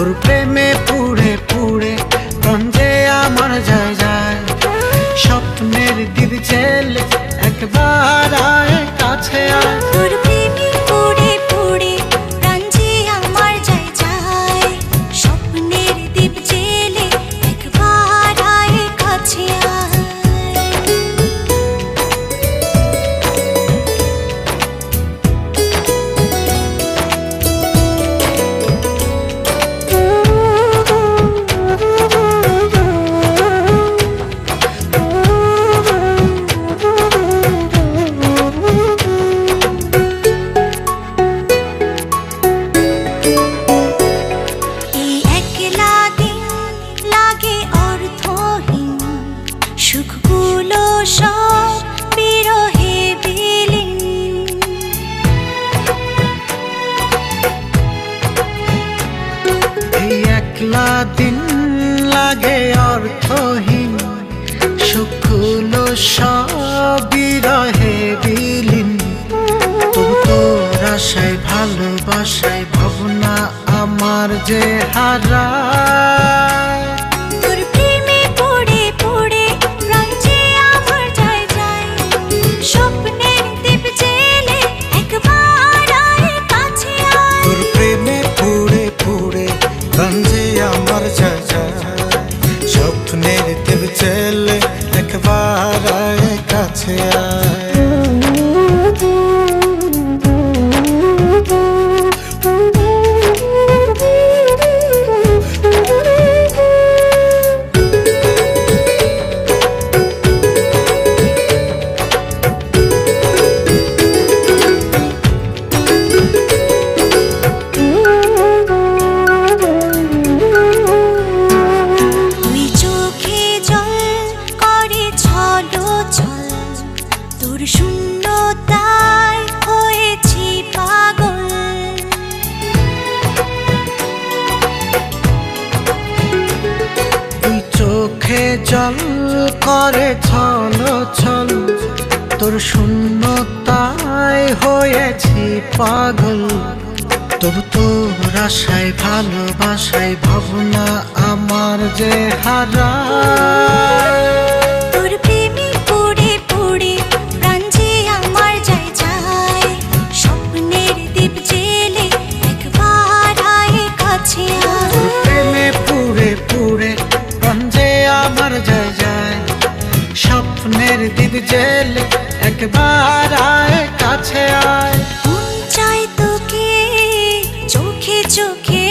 তোর প্রেমে পুড়ে পুড়ে প্রাণ যে আমার যায় যায়। স্বপ্নের দ্বীপ জেলে একবার আয় কাছে আয়। তোর প্রেমে পুড়ে পুড়ে প্রাণ যে আমার যায় যায়। স্বপ্নের দ্বীপ জেলে একবার আয় কাছে আয়। সুখগুলো সব বিরহে বিলীন। এই একলা দিন লাগে অর্থহীন, সুখগুলো সব বিরহে বিলীন। তবু তোর আশায় ভালোবাসায় ভাবনা আমার যে হারায়। তোর প্রেমে পুড়ে পুড়ে প্রাণ যে আমার যায় যায়। স্বপ্নের দ্বীপ জেলে একবার আয় কাছে আয়। তোর প্রেমে পুড়ে পুড়ে প্রাণ যে আমার যায় যায়। স্বপ্নের দ্বীপ জেলে একবার আয় কাছে আয়। তোর শূন্যতায় হয়েছি পাগল। তুই চোখে জল করে ছল ছল, তোর শূন্যতায় হয়েছি পাগল। তবু তোর আশায় ভালোবাসায় ভাবনা আমার যে হারায়। তোর প্রেমে পুড়ে পুড়ে প্রাণ যে আমার যায় যায়। স্বপ্নের দ্বীপ জেলে একবার আয় কাছে আয়। তোর প্রেমে পুড়ে পুড়ে প্রাণ যে আমার যায় যায়। স্বপ্নের দ্বীপ জেলে একবার আয় কাছে আয়। মন চায় তোকে চোখে চোখে